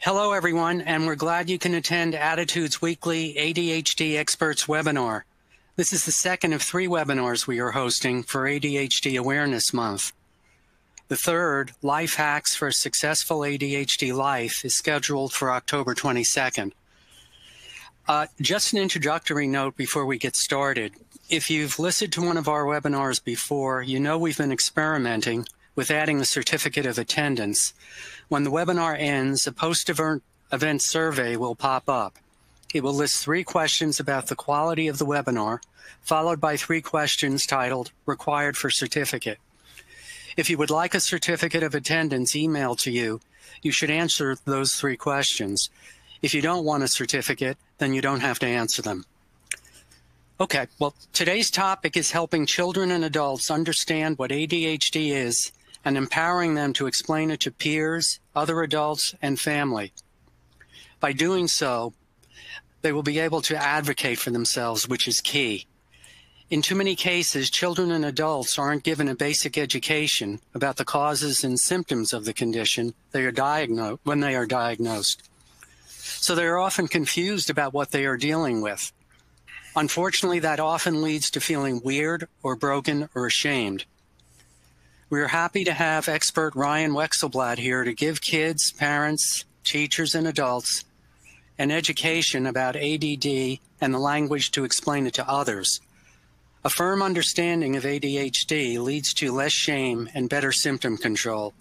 Hello, everyone, and we're glad you can attend Attitude's weekly ADHD Experts webinar. This is the second of 3 webinars we are hosting for ADHD Awareness Month. The third, Life Hacks for a Successful ADHD Life, is scheduled for October 22nd. Just an introductory note before we get started. If you've listened to one of our webinars before, you know we've been experimenting with adding the certificate of attendance. When the webinar ends, a post-event survey will pop up. It will list 3 questions about the quality of the webinar, followed by 3 questions titled Required for Certificate. If you would like a certificate of attendance emailed to you, you should answer those 3 questions. If you don't want a certificate, then you don't have to answer them. Okay, well, today's topic is helping children and adults understand what ADHD is and empowering them to explain it to peers, other adults, and family. By doing so, they will be able to advocate for themselves, which is key. In too many cases, children and adults aren't given a basic education about the causes and symptoms of the condition when they are diagnosed. So they are often confused about what they are dealing with. Unfortunately, that often leads to feeling weird or broken or ashamed. We are happy to have expert Ryan Wexelblatt here to give kids, parents, teachers, and adults an education about ADD and the language to explain it to others. A firm understanding of ADHD leads to less shame and better symptom control.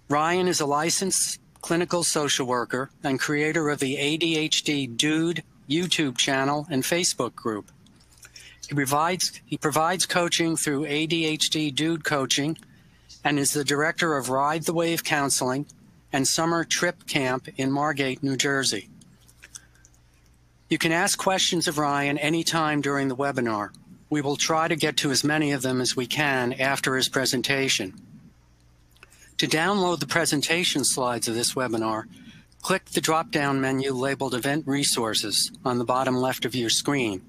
Ryan is a licensed clinical social worker and creator of the ADHD Dude YouTube channel and Facebook group. He provides coaching through ADHD Dude Coaching and is the director of Ride the Wave Counseling and Summer Trip Camp in Margate, New Jersey. You can ask questions of Ryan anytime during the webinar. We will try to get to as many of them as we can after his presentation. To download the presentation slides of this webinar, click the drop-down menu labeled Event Resources on the bottom left of your screen.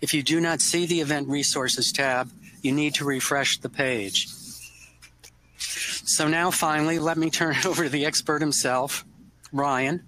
If you do not see the Event Resources tab, you need to refresh the page. So now finally, let me turn it over to the expert himself, Ryan.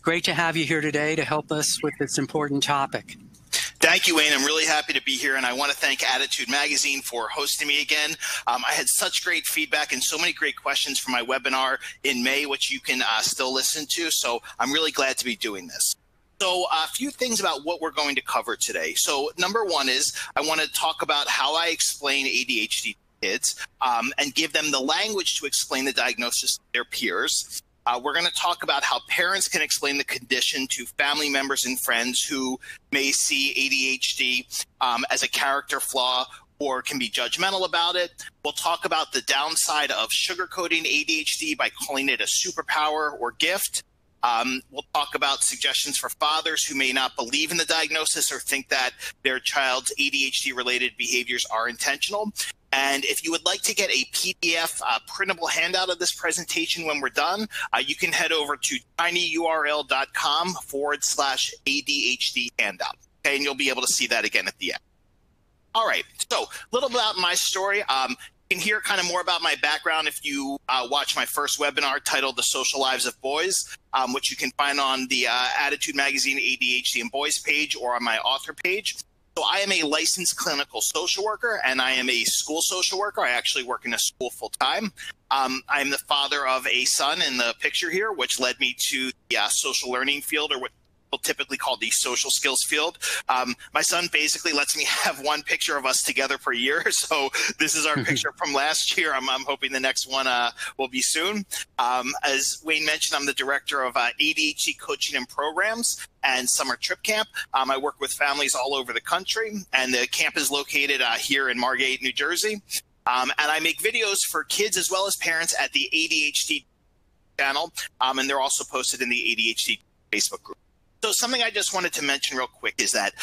Great to have you here today to help us with this important topic. Thank you, Wayne. I'm really happy to be here, and I want to thank Attitude Magazine for hosting me again. I had such great feedback and so many great questions from my webinar in May, which you can still listen to, so I'm really glad to be doing this. So a few things about what we're going to cover today. So number one is I want to talk about how I explain ADHD to kids and give them the language to explain the diagnosis to their peers. We're going to talk about how parents can explain the condition to family members and friends who may see ADHD as a character flaw or can be judgmental about it. We'll talk about the downside of sugarcoating ADHD by calling it a superpower or gift. We'll talk about suggestions for fathers who may not believe in the diagnosis or think that their child's ADHD-related behaviors are intentional. And if you would like to get a PDF printable handout of this presentation when we're done, you can head over to tinyurl.com/ADHD handout. Okay, and you'll be able to see that again at the end. All right, so a little bit about my story. You can hear kind of more about my background if you watch my first webinar titled The Social Lives of Boys, which you can find on the Attitude Magazine ADHD and Boys page or on my author page. So I am a licensed clinical social worker, and I am a school social worker. I actually work in a school full-time. I'm the father of a son in the picture here, which led me to the social learning field, or what people typically call the social skills field. My son basically lets me have one picture of us together per year. So this is our picture from last year. I'm hoping the next one will be soon. As Wayne mentioned, I'm the director of ADHD coaching and programs and Summer Trip Camp. I work with families all over the country, and the camp is located here in Margate, New Jersey. And I make videos for kids as well as parents at the ADHD channel, and they're also posted in the ADHD Facebook group. So something I just wanted to mention real quick is that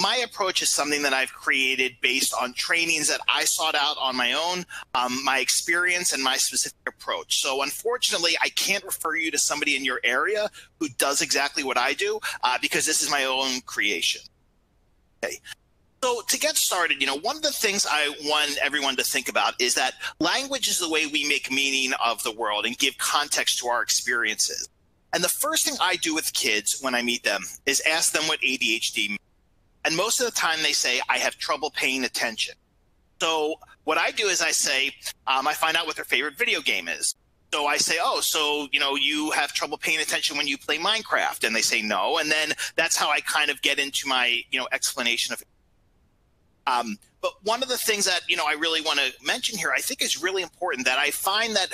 my approach is something that I've created based on trainings that I sought out on my own, my experience and my specific approach. So unfortunately, I can't refer you to somebody in your area who does exactly what I do because this is my own creation. Okay. So to get started, one of the things I want everyone to think about is that language is the way we make meaning of the world and give context to our experiences. And the first thing I do with kids when I meet them is ask them what ADHD means. And most of the time they say, I have trouble paying attention. So what I do is I say, I find out what their favorite video game is. So I say, you have trouble paying attention when you play Minecraft. And they say no. And then that's how I kind of get into my, explanation of it. But one of the things that, I really want to mention here, I think is really important, that I find that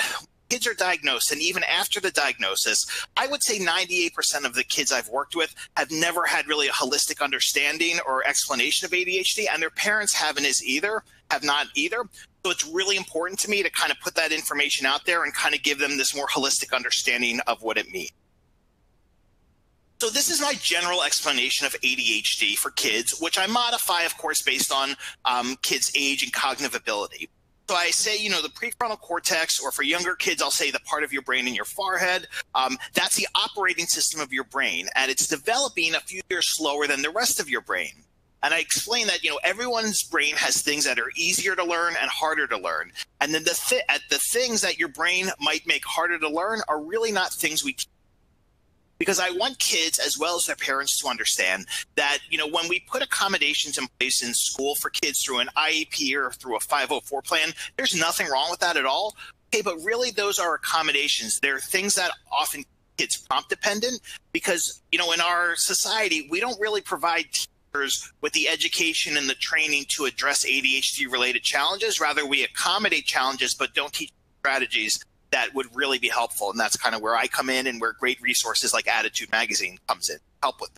kids are diagnosed, and even after the diagnosis, I would say 98% of the kids I've worked with have never had really a holistic understanding or explanation of ADHD, and their parents have not either. So it's really important to me to kind of put that information out there and kind of give them this more holistic understanding of what it means. So this is my general explanation of ADHD for kids, which I modify, of course, based on kids' age and cognitive ability. So I say, the prefrontal cortex, or for younger kids, I'll say the part of your brain in your forehead. That's the operating system of your brain, and it's developing a few years slower than the rest of your brain. And I explain that, everyone's brain has things that are easier to learn and harder to learn. And then the things that your brain might make harder to learn are really not things we because I want kids as well as their parents to understand that, when we put accommodations in place in school for kids through an IEP or through a 504 plan, there's nothing wrong with that at all. Okay, but really those are accommodations. They're things that often kids prompt dependent because, in our society, we don't really provide teachers with the education and the training to address ADHD related challenges. Rather, we accommodate challenges, but don't teach strategies that would really be helpful. And that's kind of where I come in and where great resources like Attitude Magazine comes in, help with.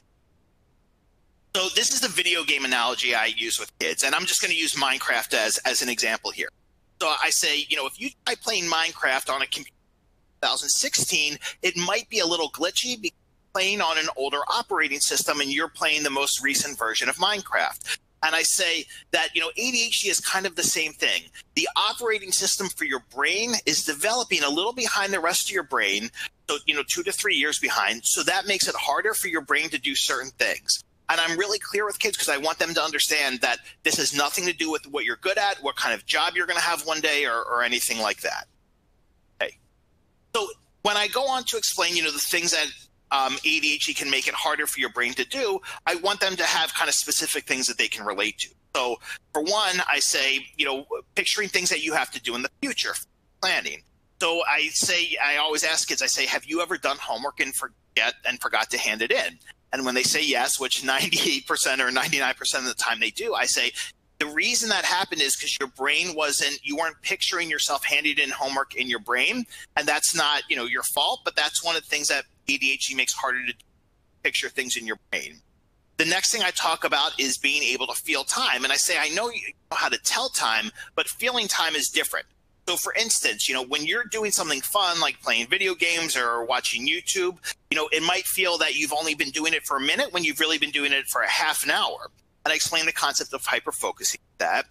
So this is the video game analogy I use with kids. And I'm just going to use Minecraft as an example here. So I say, if you try playing Minecraft on a computer in 2016, it might be a little glitchy because you're playing on an older operating system and you're playing the most recent version of Minecraft. And I say that, ADHD is kind of the same thing. The operating system for your brain is developing a little behind the rest of your brain, so, 2 to 3 years behind. So that makes it harder for your brain to do certain things. And I'm really clear with kids because I want them to understand that this has nothing to do with what you're good at, what kind of job you're going to have one day, or anything like that. Okay. So when I go on to explain, the things that ADHD can make it harder for your brain to do, I want them to have kind of specific things that they can relate to. So for one, I say, picturing things that you have to do in the future, planning. So I always ask kids, I say, have you ever done homework and forgot to hand it in? And when they say yes, which 98% or 99% of the time they do, I say, the reason that happened is because your brain you weren't picturing yourself handing in homework in your brain. And that's not, your fault, but that's one of the things that ADHD makes harder to picture things in your brain. The next thing I talk about is being able to feel time. And I say, I know you know how to tell time, but feeling time is different. So for instance, when you're doing something fun, like playing video games or watching YouTube, it might feel that you've only been doing it for a minute when you've really been doing it for a half an hour. And I explain the concept of hyperfocusing that.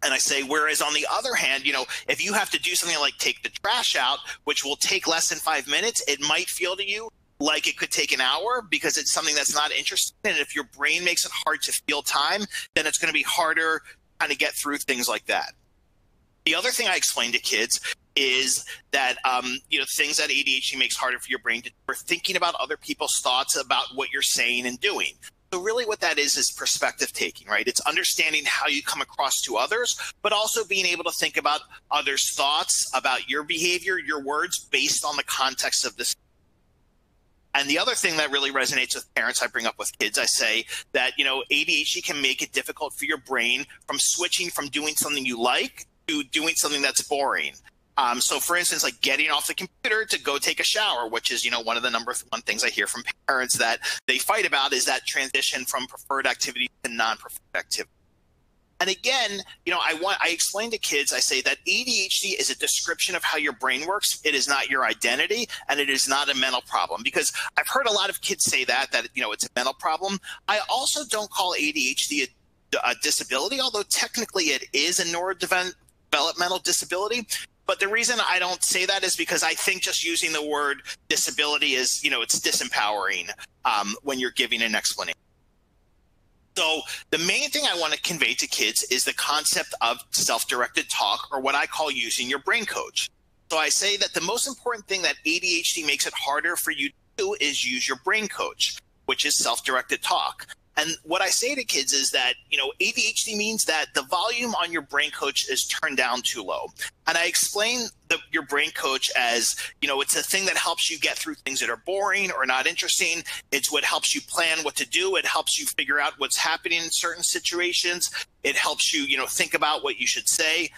And I say, whereas on the other hand, if you have to do something like take the trash out, which will take less than 5 minutes, it might feel to you like it could take an hour because it's something that's not interesting. And if your brain makes it hard to feel time, then it's going to be harder to kind of get through things like that. The other thing I explain to kids is that, things that ADHD makes harder for your brain to do are thinking about other people's thoughts about what you're saying and doing. So really what that is perspective taking, right? It's understanding how you come across to others, but also being able to think about others' thoughts about your behavior, your words, based on the context of this. And the other thing that really resonates with parents I bring up with kids, I say that, ADHD can make it difficult for your brain from switching from doing something you like to doing something that's boring. So for instance, like getting off the computer to go take a shower, which is, one of the number one things I hear from parents that they fight about is that transition from preferred activity to non-preferred activity. And again, I explain to kids, I say that ADHD is a description of how your brain works. It is not your identity, and it is not a mental problem, because I've heard a lot of kids say that it's a mental problem. I also don't call ADHD a disability, although technically it is a neurodevelopmental disability. But the reason I don't say that is because I think just using the word disability is, it's disempowering when you're giving an explanation. So the main thing I want to convey to kids is the concept of self-directed talk, or what I call using your brain coach. So I say that the most important thing that ADHD makes it harder for you to do is use your brain coach, which is self-directed talk. And what I say to kids is that, ADHD means that the volume on your brain coach is turned down too low. And I explain your brain coach as, it's a thing that helps you get through things that are boring or not interesting. It's what helps you plan what to do. It helps you figure out what's happening in certain situations. It helps you, think about what you should say.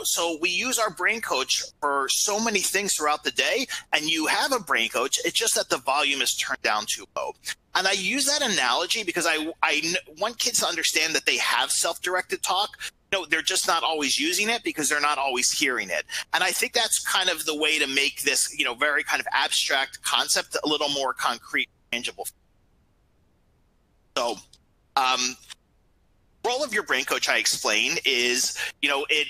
So we use our brain coach for so many things throughout the day, and you have a brain coach. It's just that the volume is turned down too low. And I use that analogy because I want kids to understand that they have self-directed talk. They're just not always using it because they're not always hearing it. And I think that's kind of the way to make this, very kind of abstract concept a little more concrete, tangible. So, role of your brain coach, I explain, is,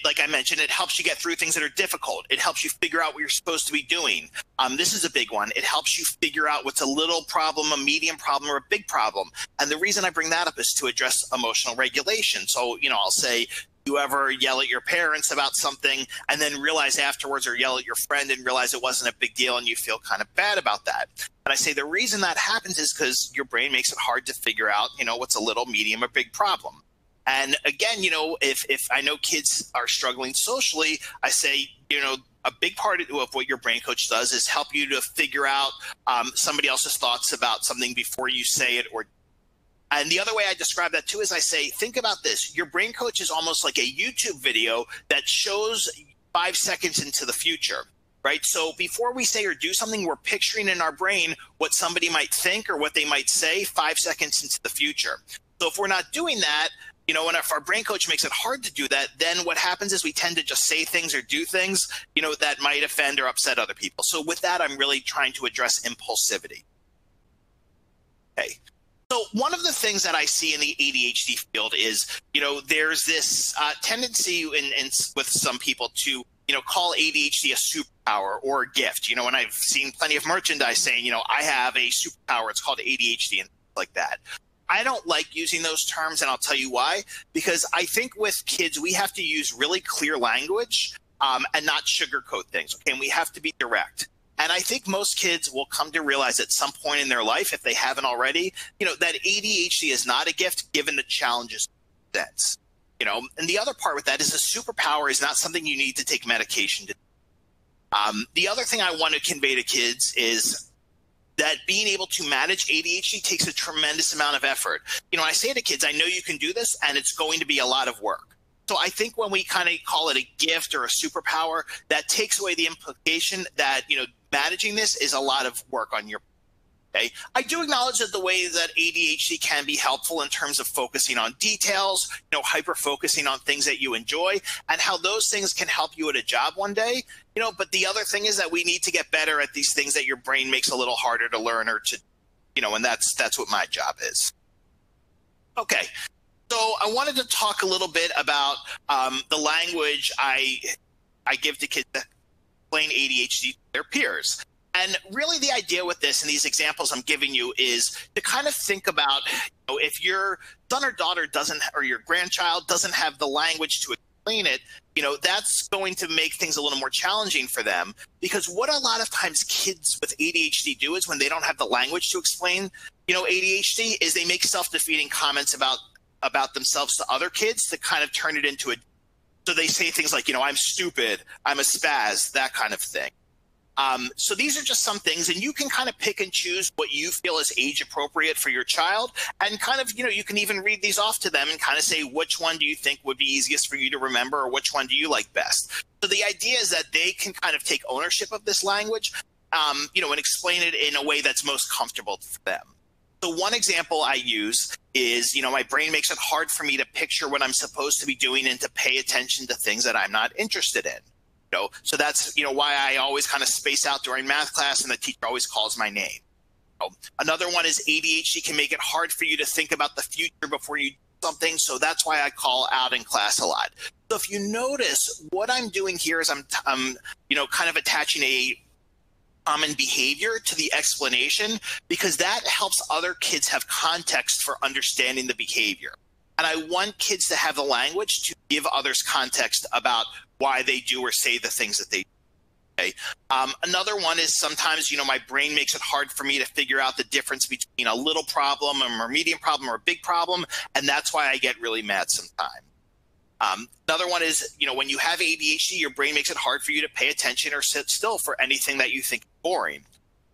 like I mentioned, it helps you get through things that are difficult. It helps you figure out what you're supposed to be doing. This is a big one. It helps you figure out what's a little problem, a medium problem, or a big problem. And the reason I bring that up is to address emotional regulation. So, I'll say, you ever yell at your parents about something and then realize afterwards, or yell at your friend and realize it wasn't a big deal and you feel kind of bad about that? And I say the reason that happens is because your brain makes it hard to figure out, what's a little, medium, or big problem. And again, if I know kids are struggling socially, I say, a big part of what your brain coach does is help you to figure out somebody else's thoughts about something before you say it. And the other way I describe that too is I say, think about this. Your brain coach is almost like a YouTube video that shows 5 seconds into the future, right? So before we say or do something, we're picturing in our brain what somebody might think or what they might say 5 seconds into the future. So if we're not doing that, and if our brain coach makes it hard to do that, then what happens is we tend to just say things or do things, that might offend or upset other people. So with that, I'm really trying to address impulsivity. Okay. So one of the things that I see in the ADHD field is, there's this tendency with some people to, call ADHD a superpower or a gift, and I've seen plenty of merchandise saying, I have a superpower, it's called ADHD and things like that. I don't like using those terms, and I'll tell you why. Because I think with kids, we have to use really clear language and not sugarcoat things. Okay, and we have to be direct. And I think most kids will come to realize at some point in their life, if they haven't already, that ADHD is not a gift given the challenges it presents. And the other part with that is a superpower is not something you need to take medication to. The other thing I want to convey to kids is that being able to manage ADHD takes a tremendous amount of effort. I say to kids, I know you can do this, and it's going to be a lot of work. So I think when we kind of call it a gift or a superpower, that takes away the implication that, managing this is a lot of work on your. Okay. I do acknowledge that the way that ADHD can be helpful in terms of focusing on details, hyper-focusing on things that you enjoy, and how those things can help you at a job one day. But the other thing is that we need to get better at these things that your brain makes a little harder to learn or to, and that's what my job is. Okay. So I wanted to talk a little bit about the language I give to kids that explain ADHD to their peers. And really the idea with this and these examples I'm giving you is to kind of think about, if your son or daughter or your grandchild doesn't have the language to explain it, that's going to make things a little more challenging for them. Because what a lot of times kids with ADHD do is when they don't have the language to explain, ADHD, is they make self-defeating comments about themselves to other kids to kind of turn it into so they say things like, I'm stupid, I'm a spaz, that kind of thing. So these are just some things, and you can kind of pick and choose what you feel is age appropriate for your child, and kind of, you can even read these off to them and kind of say, which one do you think would be easiest for you to remember, or which one do you like best? So the idea is that they can kind of take ownership of this language, and explain it in a way that's most comfortable for them. So one example I use is, my brain makes it hard for me to picture what I'm supposed to be doing and to pay attention to things that I'm not interested in. So that's, why I always kind of space out during math class and the teacher always calls my name. Another one is ADHD can make it hard for you to think about the future before you do something. So that's why I call out in class a lot. So if you notice, what I'm doing here is I'm kind of attaching a common behavior to the explanation, because that helps other kids have context for understanding the behavior. And I want kids to have the language to give others context about why they do or say the things that they do. Okay. Another one is sometimes, my brain makes it hard for me to figure out the difference between a little problem or a medium problem or a big problem, and that's why I get really mad sometimes. Another one is, when you have ADHD, your brain makes it hard for you to pay attention or sit still for anything that you think is boring.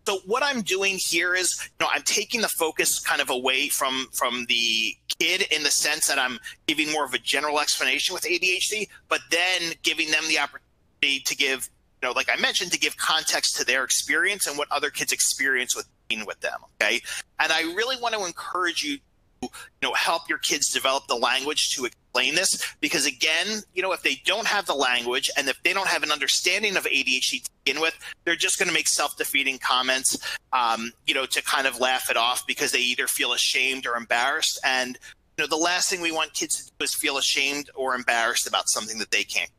So what I'm doing here is, I'm taking the focus kind of away from the kid in the sense that I'm giving more of a general explanation with ADHD, but then giving them the opportunity to give, like I mentioned, to give context to their experience and what other kids experience with being with them. Okay. And I really want to encourage you to, help your kids develop the language to explain this, because again, if they don't have the language and if they don't have an understanding of ADHD to begin with, they're just going to make self-defeating comments, to kind of laugh it off because they either feel ashamed or embarrassed. And, the last thing we want kids to do is feel ashamed or embarrassed about something that they can't.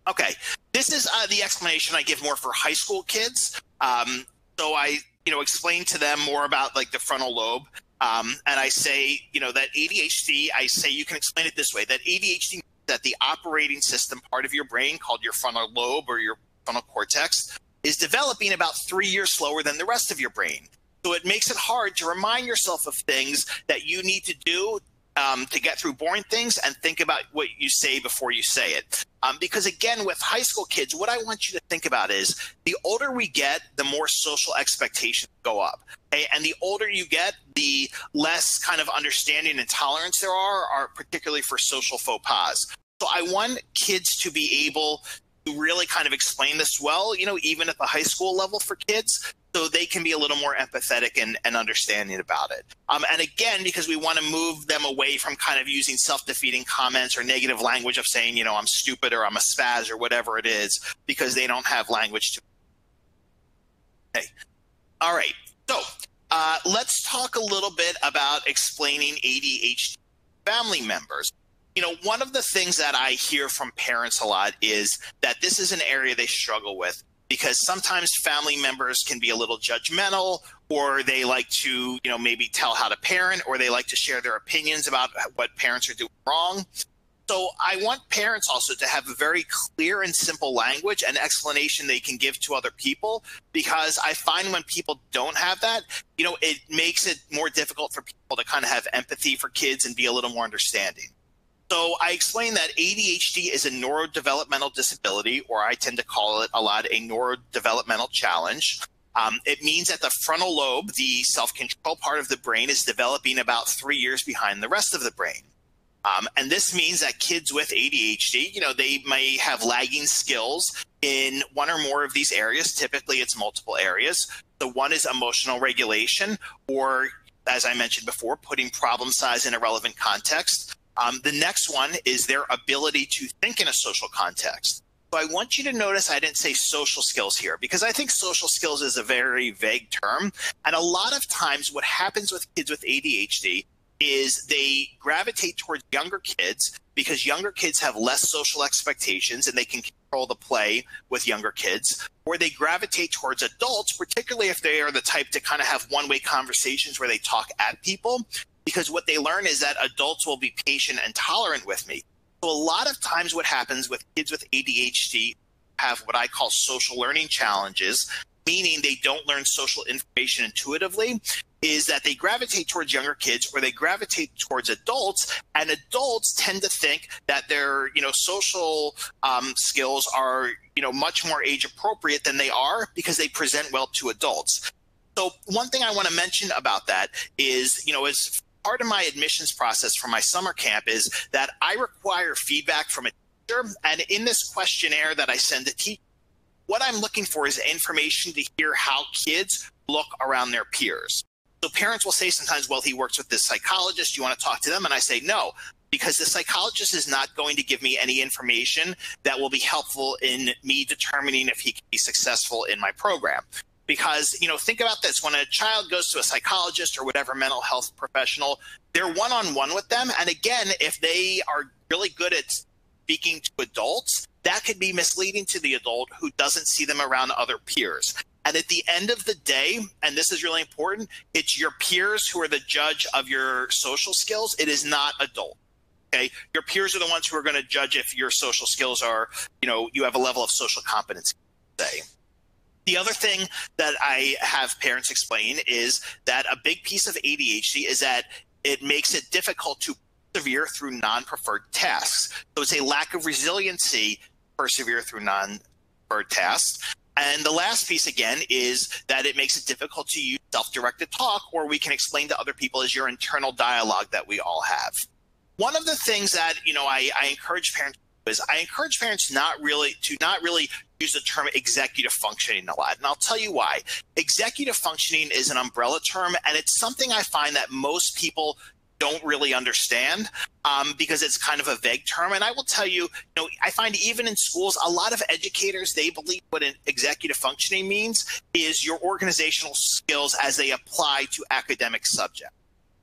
Okay, this is the explanation I give more for high school kids. So I, explain to them more about like the frontal lobe. And I say, that ADHD, I say you can explain it this way, that ADHD, that the operating system part of your brain called your frontal lobe or your frontal cortex is developing about 3 years slower than the rest of your brain. So it makes it hard to remind yourself of things that you need to do to get through boring things and think about what you say before you say it. Because again, with high school kids, what I want you to think about is the older we get, the more social expectations go up. Okay? And the older you get, the less kind of understanding and tolerance there are particularly for social faux pas. So I want kids to be able to really kind of explain this well, even at the high school level for kids, so they can be a little more empathetic and understanding about it. And again, because we want to move them away from kind of using self-defeating comments or negative language of saying, I'm stupid or I'm a spaz or whatever it is, because they don't have language to. Okay. All right. So let's talk a little bit about explaining ADHD to family members. One of the things that I hear from parents a lot is that this is an area they struggle with, because sometimes family members can be a little judgmental, or they like to, maybe tell how to parent, or they like to share their opinions about what parents are doing wrong. So I want parents also to have a very clear and simple language and explanation they can give to other people, because I find when people don't have that, it makes it more difficult for people to kind of have empathy for kids and be a little more understanding. So I explain that ADHD is a neurodevelopmental disability, or I tend to call it a lot a neurodevelopmental challenge. It means that the frontal lobe, the self-control part of the brain, is developing about 3 years behind the rest of the brain. And this means that kids with ADHD, they may have lagging skills in one or more of these areas. Typically, it's multiple areas. So one is emotional regulation, or as I mentioned before, putting problem size in a relevant context. The next one is their ability to think in a social context. So I want you to notice I didn't say social skills here, because I think social skills is a very vague term. And a lot of times what happens with kids with ADHD is they gravitate towards younger kids because younger kids have less social expectations and they can control the play with younger kids, or they gravitate towards adults, particularly if they are the type to kind of have one-way conversations where they talk at people, because what they learn is that adults will be patient and tolerant with me. So a lot of times what happens with kids with ADHD have what I call social learning challenges, meaning they don't learn social information intuitively, is that they gravitate towards younger kids or they gravitate towards adults, and adults tend to think that their social skills are much more age appropriate than they are because they present well to adults. So one thing I want to mention about that is, as part of my admissions process for my summer camp is that I require feedback from a teacher, and in this questionnaire that I send to teachers, what I'm looking for is information to hear how kids look around their peers. So parents will say sometimes, well, he works with this psychologist, you want to talk to them? And I say, no, because the psychologist is not going to give me any information that will be helpful in me determining if he can be successful in my program. Because, think about this. When a child goes to a psychologist or whatever mental health professional, they're one-on-one with them. And again, if they are really good at speaking to adults, that could be misleading to the adult who doesn't see them around other peers. And at the end of the day, and this is really important, it's your peers who are the judge of your social skills. It is not adult. Okay, your peers are the ones who are going to judge if your social skills are, you have a level of social competency, say. The other thing that I have parents explain is that a big piece of ADHD is that it makes it difficult to persevere through non-preferred tasks. So it's a lack of resiliency to persevere through non-preferred tasks. And the last piece, again, is that it makes it difficult to use self-directed talk, or we can explain to other people as your internal dialogue that we all have. One of the things that, I encourage parents to do is I encourage parents to not really use the term executive functioning a lot. And I'll tell you why. Executive functioning is an umbrella term, and it's something I find that most people don't really understand because it's kind of a vague term. And I will tell you, I find even in schools, a lot of educators, they believe what an executive functioning means is your organizational skills as they apply to academic subjects.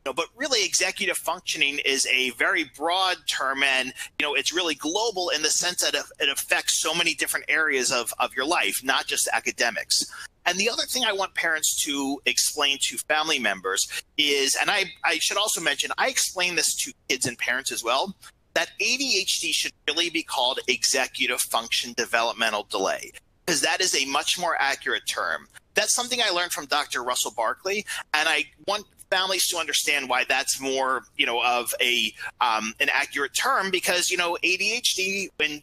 But really, executive functioning is a very broad term, and it's really global in the sense that it affects so many different areas of your life, not just academics. And the other thing I want parents to explain to family members is, and I should also mention, I explain this to kids and parents as well, that ADHD should really be called executive function developmental delay, because that is a much more accurate term. That's something I learned from Dr. Russell Barkley, and I want families to understand why that's more, of an accurate term, because, ADHD, when,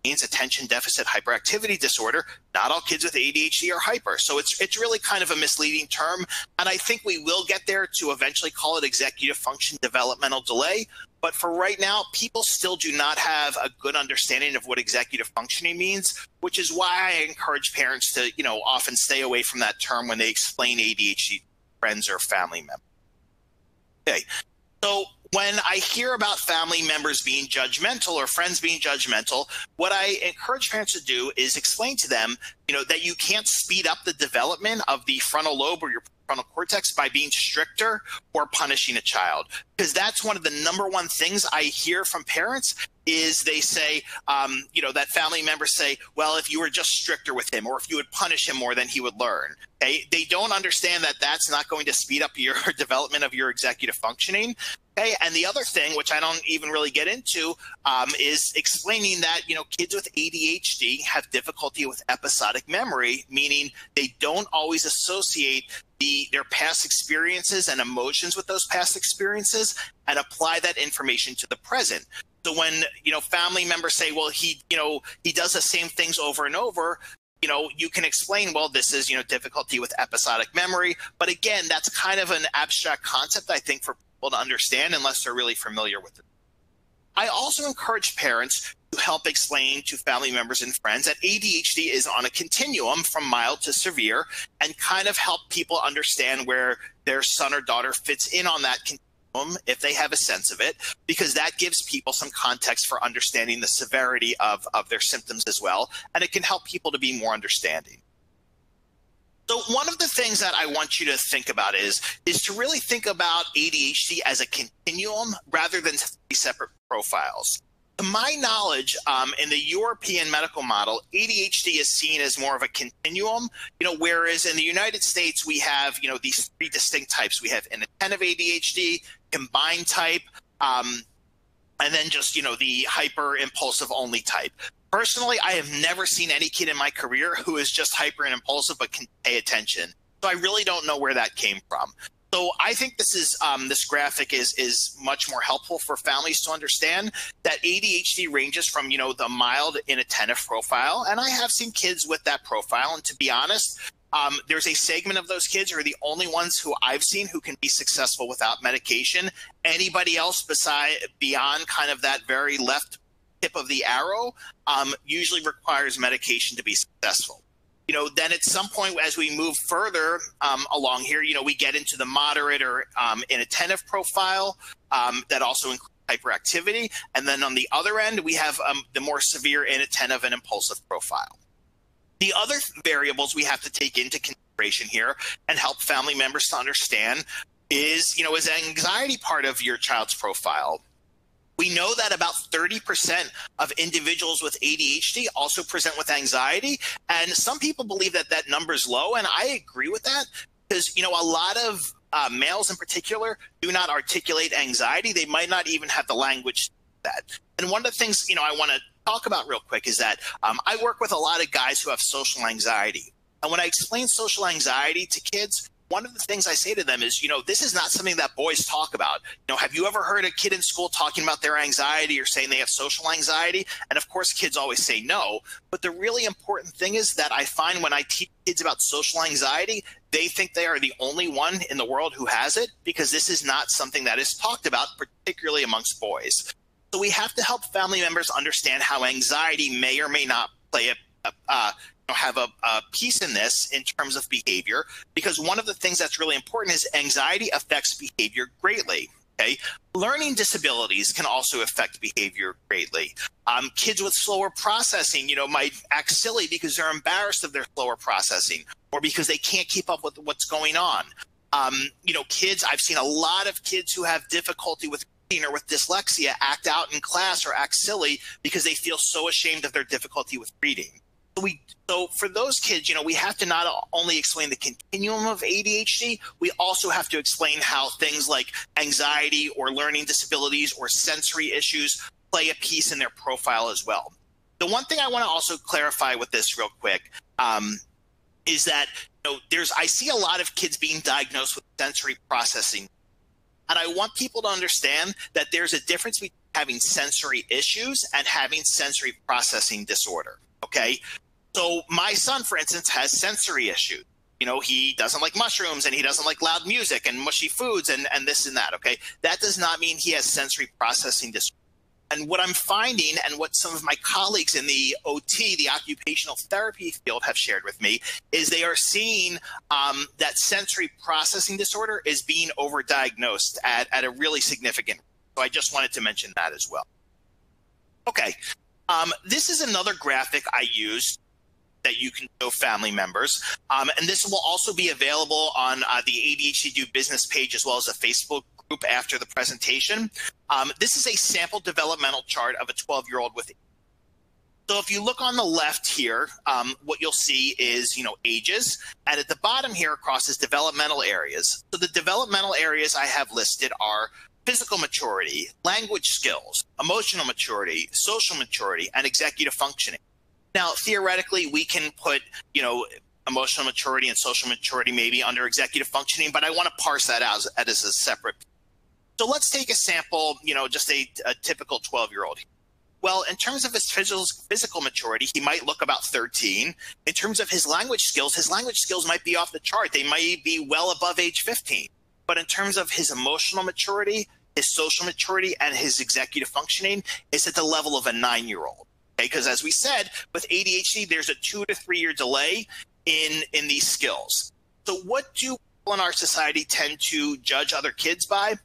means attention deficit hyperactivity disorder, not all kids with ADHD are hyper. So it's really kind of a misleading term. And I think we will get there to eventually call it executive function developmental delay. But for right now, people still do not have a good understanding of what executive functioning means, which is why I encourage parents to, often stay away from that term when they explain ADHD to friends or family members. Okay, so when I hear about family members being judgmental or friends being judgmental, what I encourage parents to do is explain to them, that you can't speed up the development of the frontal lobe or your frontal cortex by being stricter or punishing a child. Because that's one of the number one things I hear from parents is they say, that family members say, well, if you were just stricter with him, or if you would punish him more, then he would learn. Okay? They don't understand that that's not going to speed up your development of your executive functioning. Okay? And the other thing, which I don't even really get into, is explaining that, kids with ADHD have difficulty with episodic memory, meaning they don't always associate their past experiences and emotions with those past experiences and apply that information to the present. So when, family members say, well, he does the same things over and over, you can explain, well, this is, difficulty with episodic memory. But again, that's kind of an abstract concept, I think, for people to understand unless they're really familiar with it. I also encourage parents to help explain to family members and friends that ADHD is on a continuum from mild to severe, and kind of help people understand where their son or daughter fits in on that continuum if they have a sense of it, because that gives people some context for understanding the severity of their symptoms as well, and it can help people to be more understanding. So one of the things that I want you to think about is to really think about ADHD as a continuum rather than three separate profiles. To my knowledge, in the European medical model, ADHD is seen as more of a continuum, whereas in the United States, we have, these three distinct types. We have inattentive ADHD, combined type, and then just, the hyper impulsive only type. Personally, I have never seen any kid in my career who is just hyper and impulsive but can pay attention. So I really don't know where that came from. So I think this graphic is much more helpful for families to understand that ADHD ranges from, the mild inattentive profile. And I have seen kids with that profile. And to be honest, there's a segment of those kids who are the only ones who I've seen who can be successful without medication. Anybody else beyond kind of that very left tip of the arrow usually requires medication to be successful. Then at some point as we move further along here, we get into the moderate or inattentive profile that also includes hyperactivity. And then on the other end, we have the more severe inattentive and impulsive profile. The other variables we have to take into consideration here and help family members to understand is, is anxiety part of your child's profile? We know that about 30% of individuals with ADHD also present with anxiety. And some people believe that that number is low. And I agree with that because, you know, a lot of males in particular do not articulate anxiety. They might not even have the language for that. And one of the things, you know, I want to talk about real quick is that I work with a lot of guys who have social anxiety. And when I explain social anxiety to kids, one of the things I say to them is, you know, this is not something that boys talk about. You know, have you ever heard a kid in school talking about their anxiety or saying they have social anxiety? And of course, kids always say no. But the really important thing is that I find when I teach kids about social anxiety, they think they are the only one in the world who has it, because this is not something that is talked about, particularly amongst boys. So we have to help family members understand how anxiety may or may not play have a piece in this in terms of behavior, because one of the things that's really important is anxiety affects behavior greatly. Okay, learning disabilities can also affect behavior greatly. Kids with slower processing, you know, might act silly because they're embarrassed of their slower processing or because they can't keep up with what's going on. You know, kids, I've seen a lot of kids who have difficulty with reading or with dyslexia act out in class or act silly because they feel so ashamed of their difficulty with reading. So for those kids, you know, we have to not only explain the continuum of ADHD, we also have to explain how things like anxiety or learning disabilities or sensory issues play a piece in their profile as well. The one thing I want to also clarify with this real quick is that, you know, I see a lot of kids being diagnosed with sensory processing. And I want people to understand that there's a difference between having sensory issues and having sensory processing disorder. Okay. So my son, for instance, has sensory issues. You know, he doesn't like mushrooms and he doesn't like loud music and mushy foods and this and that. Okay. That does not mean he has sensory processing disorder. And what I'm finding and what some of my colleagues in the OT, the occupational therapy field, have shared with me is they are seeing that sensory processing disorder is being overdiagnosed at a really significant. So I just wanted to mention that as well. Okay. This is another graphic I use that you can show family members. And this will also be available on the ADHD Do Business page as well as a Facebook group after the presentation. This is a sample developmental chart of a 12-year-old with. So if you look on the left here, what you'll see is, you know, ages. And at the bottom here across is developmental areas. So the developmental areas I have listed are physical maturity, language skills, emotional maturity, social maturity, and executive functioning. Now, theoretically, we can put, you know, emotional maturity and social maturity maybe under executive functioning, but I want to parse that out as a separate. So let's take a sample, you know, just a typical 12-year-old. Well, in terms of his physical maturity, he might look about 13. In terms of his language skills might be off the chart. They might be well above age 15. But in terms of his emotional maturity, his social maturity, and his executive functioning, is at the level of a 9-year-old. Okay, because as we said, with ADHD, there's a 2 to 3 year delay in these skills. So what do people in our society tend to judge other kids by?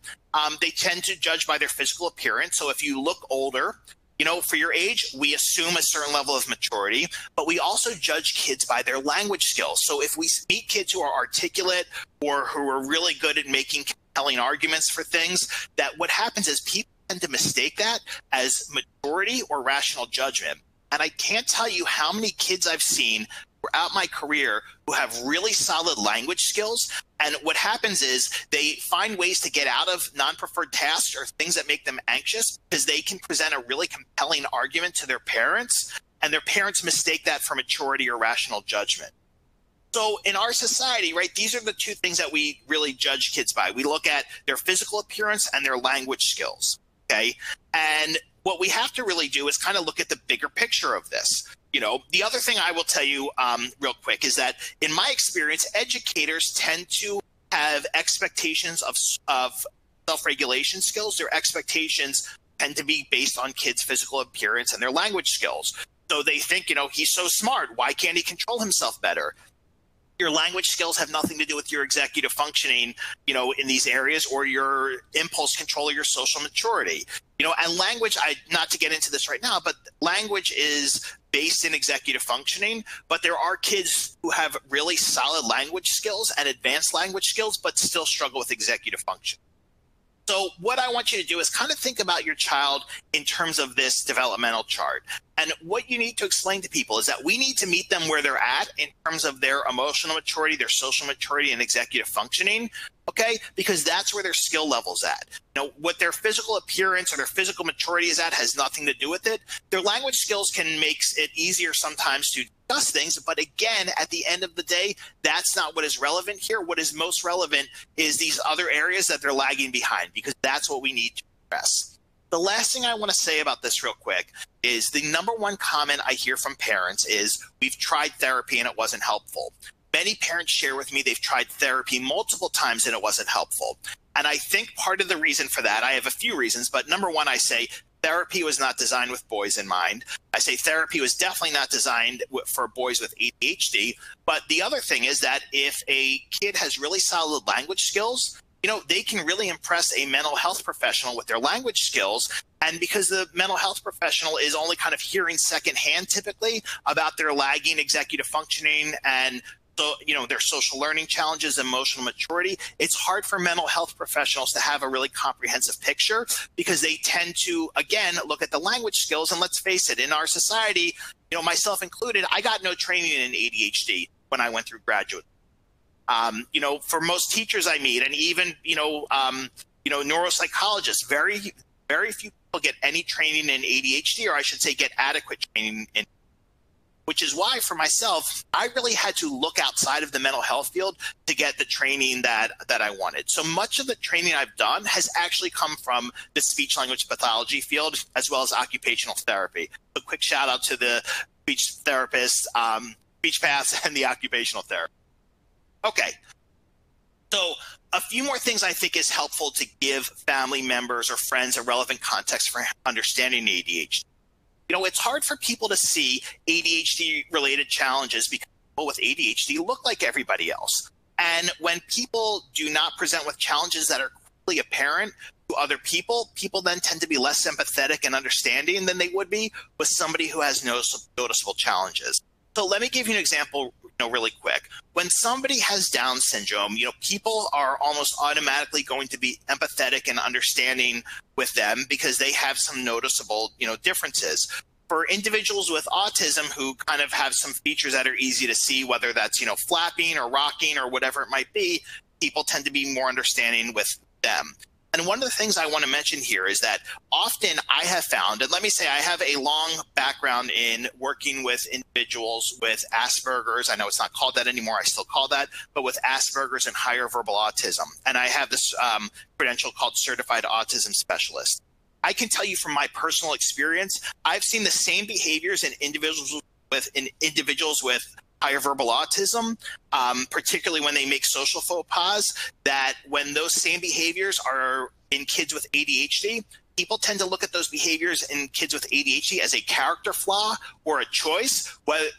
They tend to judge by their physical appearance. So if you look older, you know, for your age, we assume a certain level of maturity, but we also judge kids by their language skills. So if we meet kids who are articulate or who are really good at making compelling arguments for things, that what happens is people tend to mistake that as maturity or rational judgment. And I can't tell you how many kids I've seen throughout my career who have really solid language skills. And what happens is they find ways to get out of non-preferred tasks or things that make them anxious because they can present a really compelling argument to their parents, and their parents mistake that for maturity or rational judgment. So in our society, right, these are the two things that we really judge kids by. We look at their physical appearance and their language skills. Okay. And what we have to really do is kind of look at the bigger picture of this. You know, the other thing I will tell you real quick is that in my experience, educators tend to have expectations of self-regulation skills. Their expectations tend to be based on kids' physical appearance and their language skills. So they think, you know, he's so smart. Why can't he control himself better? Your language skills have nothing to do with your executive functioning, you know, in these areas, or your impulse control or your social maturity. You know, and language, not to get into this right now, but language is based in executive functioning, but there are kids who have really solid language skills and advanced language skills, but still struggle with executive function. So what I want you to do is kind of think about your child in terms of this developmental chart. And what you need to explain to people is that we need to meet them where they're at in terms of their emotional maturity, their social maturity, and executive functioning, okay? Because that's where their skill level's at. What their physical appearance or their physical maturity is at has nothing to do with it. Their language skills can make it easier sometimes to discuss things, but again, at the end of the day, that's not what is relevant here. What is most relevant is these other areas that they're lagging behind, because that's what we need to address. The last thing I want to say about this real quick is the number one comment I hear from parents is, we've tried therapy and it wasn't helpful. Many parents share with me they've tried therapy multiple times and it wasn't helpful. And I think part of the reason for that, I have a few reasons, but number one, I say therapy was not designed with boys in mind. I say therapy was definitely not designed for boys with ADHD. But the other thing is that if a kid has really solid language skills, they can really impress a mental health professional with their language skills. And because the mental health professional is only kind of hearing secondhand typically about their lagging executive functioning and their social learning challenges, emotional maturity, it's hard for mental health professionals to have a really comprehensive picture, because they tend to, again, look at the language skills. And let's face it, in our society, myself included, I got no training in ADHD when I went through graduate. For most teachers I meet, and even, neuropsychologists, very, very few people get any training in ADHD, or I should say get adequate training in, which is why for myself, I really had to look outside of the mental health field to get the training that I wanted. So much of the training I've done has actually come from the speech language pathology field, as well as occupational therapy. A quick shout out to the speech therapists, speech paths, and the occupational therapy. Okay, so a few more things I think is helpful to give family members or friends a relevant context for understanding ADHD. It's hard for people to see ADHD-related challenges because people with ADHD look like everybody else. And when people do not present with challenges that are clearly apparent to other people, people then tend to be less empathetic and understanding than they would be with somebody who has noticeable challenges. So let me give you an example really quick. When somebody has Down syndrome, people are almost automatically going to be empathetic and understanding with them because they have some noticeable, differences. For individuals with autism who kind of have some features that are easy to see, whether that's, flapping or rocking or whatever it might be, people tend to be more understanding with them. And one of the things I want to mention here is that often I have found, and let me say I have a long background in working with individuals with Asperger's. I know it's not called that anymore. I still call that, but with Asperger's and higher verbal autism. And I have this credential called Certified Autism Specialist. I can tell you from my personal experience, I've seen the same behaviors in individuals with higher verbal autism, particularly when they make social faux pas, that when those same behaviors are in kids with ADHD, people tend to look at those behaviors in kids with ADHD as a character flaw or a choice,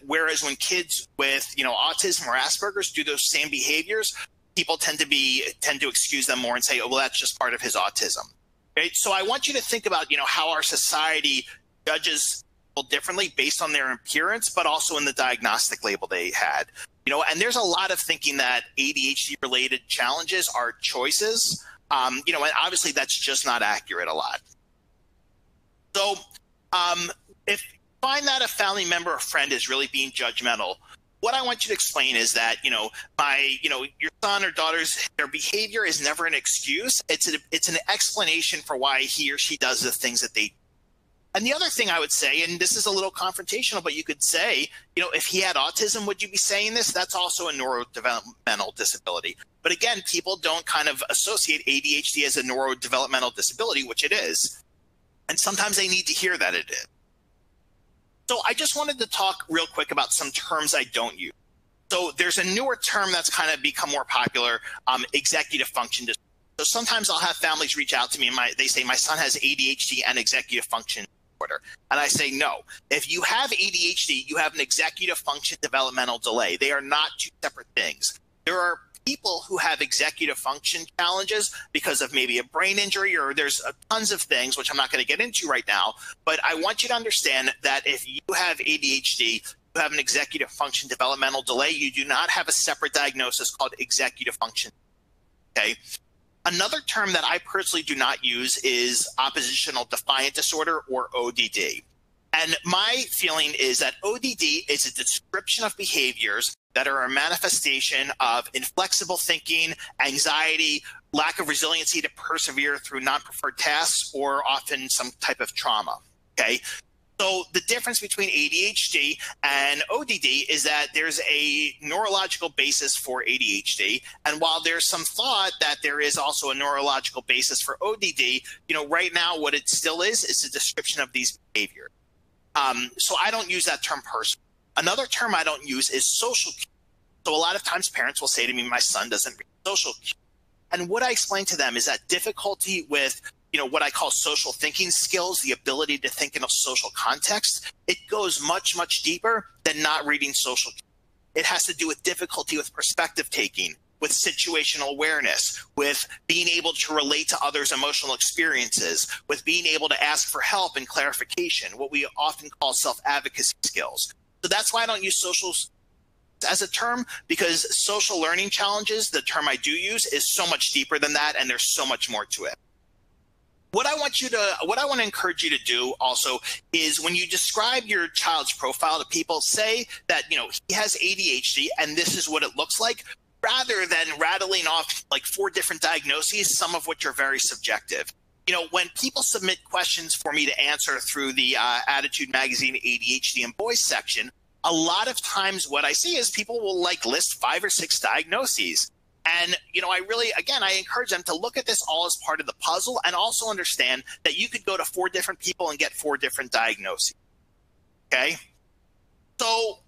whereas when kids with autism or Asperger's do those same behaviors, people tend to excuse them more and say, oh, well, that's just part of his autism. Right? So I want you to think about how our society judges differently based on their appearance, but also in the diagnostic label they had. And there's a lot of thinking that ADHD related challenges are choices. And obviously that's just not accurate a lot. So if you find that a family member or friend is really being judgmental, what I want you to explain is that, your son or daughter's, their behavior is never an excuse. It's an explanation for why he or she does the things that they do. And the other thing I would say, and this is a little confrontational, but you could say, if he had autism, would you be saying this? That's also a neurodevelopmental disability. But again, people don't kind of associate ADHD as a neurodevelopmental disability, which it is. And sometimes they need to hear that it is. So I just wanted to talk real quick about some terms I don't use. So there's a newer term that's kind of become more popular, executive function disorder. So sometimes I'll have families reach out to me and they say, my son has ADHD and executive function disorder. And I say, no, if you have ADHD, you have an executive function developmental delay. They are not two separate things. There are people who have executive function challenges because of maybe a brain injury, or there's tons of things, which I'm not going to get into right now. But I want you to understand that if you have ADHD, you have an executive function developmental delay, you do not have a separate diagnosis called executive function. Okay. Another term that I personally do not use is oppositional defiant disorder, or ODD. And my feeling is that ODD is a description of behaviors that are a manifestation of inflexible thinking, anxiety, lack of resiliency to persevere through non-preferred tasks, or often some type of trauma. Okay. So the difference between ADHD and ODD is that there's a neurological basis for ADHD. And while there's some thought that there is also a neurological basis for ODD, right now what it still is a description of these behaviors. So I don't use that term personally. Another term I don't use is social cues. So a lot of times parents will say to me, my son doesn't read social cues. And what I explain to them is that difficulty with what I call social thinking skills, the ability to think in a social context, it goes much, much deeper than not reading social cues. It has to do with difficulty with perspective taking, with situational awareness, with being able to relate to others' emotional experiences, with being able to ask for help and clarification, what we often call self-advocacy skills. So that's why I don't use social as a term, because social learning challenges, the term I do use, is so much deeper than that, and there's so much more to it. What I want to encourage you to do also is, when you describe your child's profile to people, say that, he has ADHD and this is what it looks like, rather than rattling off like 4 different diagnoses, some of which are very subjective. When people submit questions for me to answer through the Attitude Magazine ADHD and Boys section, a lot of times what I see is people will list 5 or 6 diagnoses. And, I encourage them to look at this all as part of the puzzle, and also understand that you could go to 4 different people and get 4 different diagnoses. Okay. So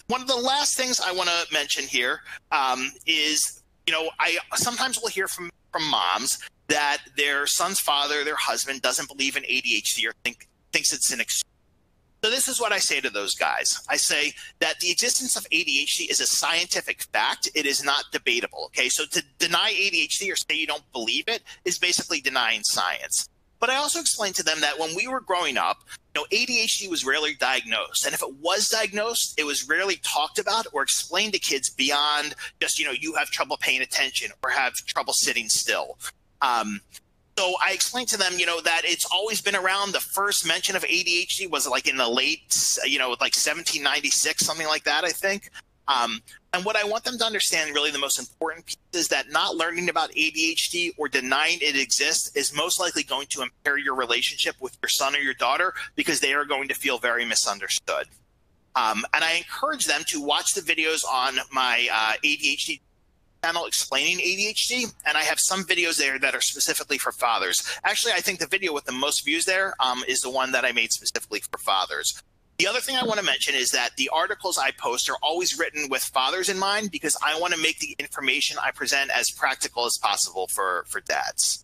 one of the last things I want to mention here is, I sometimes will hear from moms that their son's father, their husband, doesn't believe in ADHD or thinks it's an excuse. So this is what I say to those guys. I say that the existence of ADHD is a scientific fact. It is not debatable. Okay, so to deny ADHD or say you don't believe it is basically denying science. But I also explain to them that when we were growing up, ADHD was rarely diagnosed. And if it was diagnosed, it was rarely talked about or explained to kids beyond just, you have trouble paying attention or have trouble sitting still. So I explained to them, that it's always been around. The first mention of ADHD was in the late, 1796, something like that, I think. And what I want them to understand, really the most important piece, is that not learning about ADHD or denying it exists is most likely going to impair your relationship with your son or your daughter, because they are going to feel very misunderstood. And I encourage them to watch the videos on my ADHD channel explaining ADHD, and I have some videos there that are specifically for fathers. Actually, I think the video with the most views there is the one that I made specifically for fathers. The other thing I want to mention is that the articles I post are always written with fathers in mind, because I want to make the information I present as practical as possible for dads.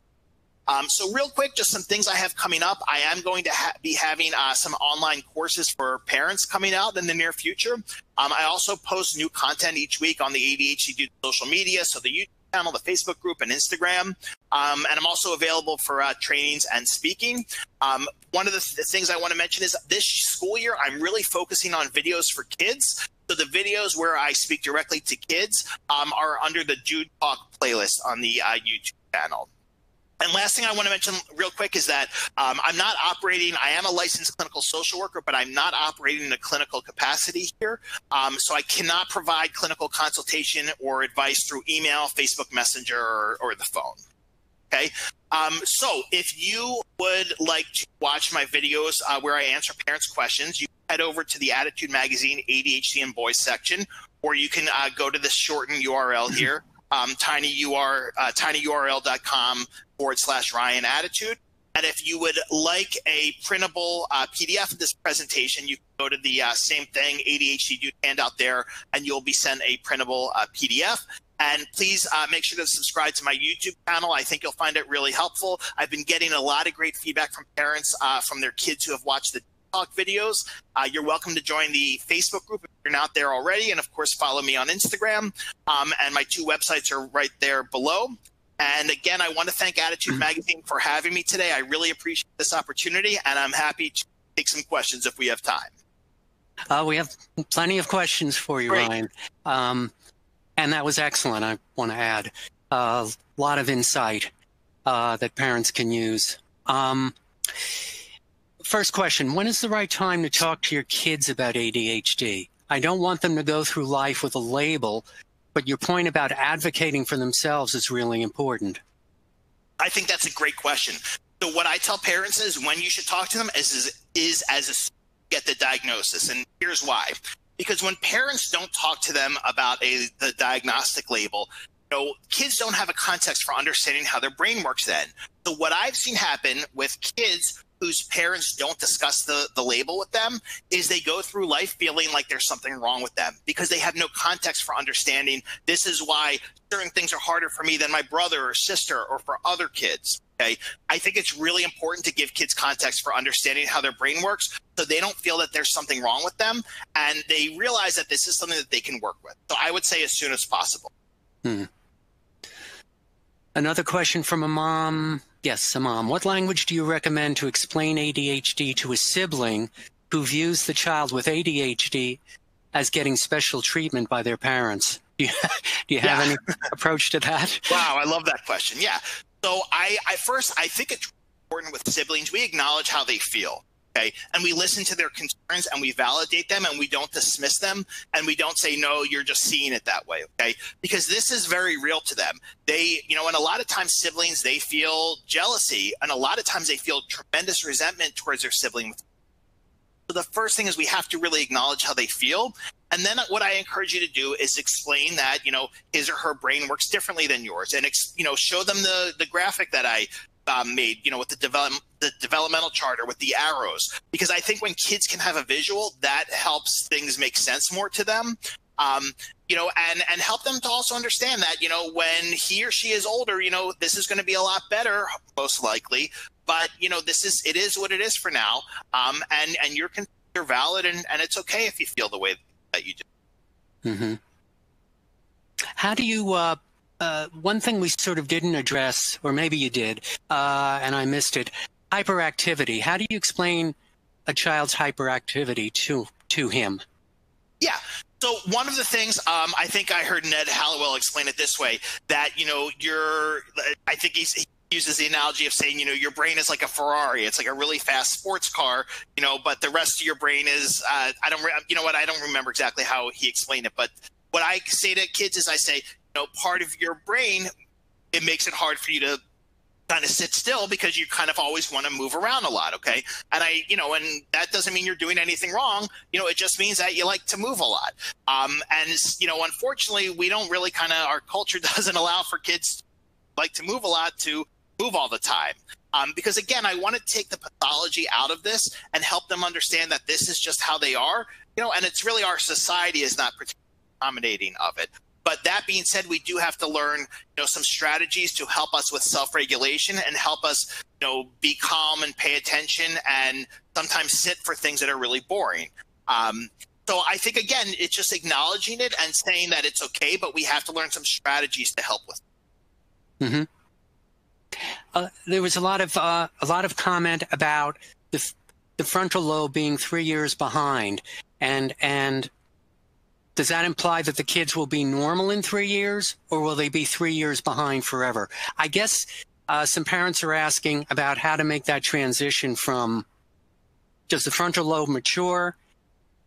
So real quick, just some things I have coming up. I am going to be having some online courses for parents coming out in the near future. I also post new content each week on the ADHD Dude social media, so the YouTube channel, the Facebook group, and Instagram. And I'm also available for trainings and speaking. One of the things I want to mention is this school year, I'm really focusing on videos for kids. So the videos where I speak directly to kids are under the Dude Talk playlist on the YouTube channel. And last thing I want to mention real quick is that I'm not operating, I am a licensed clinical social worker, but I'm not operating in a clinical capacity here. So I cannot provide clinical consultation or advice through email, Facebook Messenger, or the phone. Okay. So if you would like to watch my videos where I answer parents' questions, you can head over to the Attitude Magazine ADHD and Boys section, or you can go to this shortened URL here, tinyurl.com/Ryan Attitude. And if you would like a printable PDF of this presentation, you can go to the same thing, ADHD Dude handout there, and you'll be sent a printable PDF. And please make sure to subscribe to my YouTube channel. I think you'll find it really helpful. I've been getting a lot of great feedback from parents from their kids who have watched the Talk videos. You're welcome to join the Facebook group if you're not there already. And of course, follow me on Instagram. And my 2 websites are right there below. And again, I want to thank Attitude Magazine for having me today. I really appreciate this opportunity, and I'm happy to take some questions if we have time. We have plenty of questions for you, Great. Ryan. And that was excellent, I want to add. a lot of insight that parents can use. First question, when is the right time to talk to your kids about ADHD? I don't want them to go through life with a label, but your point about advocating for themselves is really important. I think that's a great question. So what I tell parents is when you should talk to them is as a get the diagnosis. And here's why. Because when parents don't talk to them about the diagnostic label, kids don't have a context for understanding how their brain works then. So what I've seen happen with kids whose parents don't discuss the label with them is they go through life feeling like there's something wrong with them because they have no context for understanding this is why certain things are harder for me than my brother or sister or for other kids. Okay, I think it's really important to give kids context for understanding how their brain works so they don't feel that there's something wrong with them and they realize that this is something that they can work with. So I would say as soon as possible. Another question from a mom. Yes, a mom. What language do you recommend to explain ADHD to a sibling who views the child with ADHD as getting special treatment by their parents? Do you have any approach to that? Wow, I love that question. Yeah. So I think it's important with siblings. We acknowledge how they feel. Okay. And we listen to their concerns and we validate them and we don't dismiss them and we don't say, no, you're just seeing it that way. Okay. Because this is very real to them. They, and a lot of times siblings, they feel jealousy and a lot of times they feel tremendous resentment towards their sibling. So the first thing is we have to really acknowledge how they feel. And then what I encourage you to do is explain that, his or her brain works differently than yours and, show them the graphic that I made, with the developmental chart or with the arrows, because I think when kids can have a visual, that helps things make sense more to them, and help them to also understand that, when he or she is older, this is going to be a lot better, most likely, but, it is what it is for now. And you're valid and it's okay if you feel the way that you do. Mm-hmm. How do you, one thing we sort of didn't address, or maybe you did, and I missed it, hyperactivity. How do you explain a child's hyperactivity to him? Yeah. So one of the things, I think I heard Ned Hallowell explain it this way, that, I think he uses the analogy of saying, your brain is like a Ferrari. It's like a really fast sports car, but the rest of your brain is, I don't remember exactly how he explained it, but what I say to kids is I say, part of your brain, it makes it hard for you to kind of sit still because you kind of always want to move around a lot. Okay. And and that doesn't mean you're doing anything wrong. It just means that you like to move a lot. And unfortunately we don't really our culture doesn't allow for kids to like to move a lot to move all the time. Because again, I want to take the pathology out of this and help them understand that this is just how they are, and it's really our society is not particularly accommodating of it. But that being said, we do have to learn, some strategies to help us with self-regulation and help us, be calm and pay attention and sometimes sit for things that are really boring. So I think, again, it's just acknowledging it and saying that it's okay, but we have to learn some strategies to help with it. Mm-hmm. There was a lot of comment about the frontal lobe being 3 years behind, and does that imply that the kids will be normal in 3 years, or will they be 3 years behind forever? I guess some parents are asking about how to make that transition from, does the frontal lobe mature,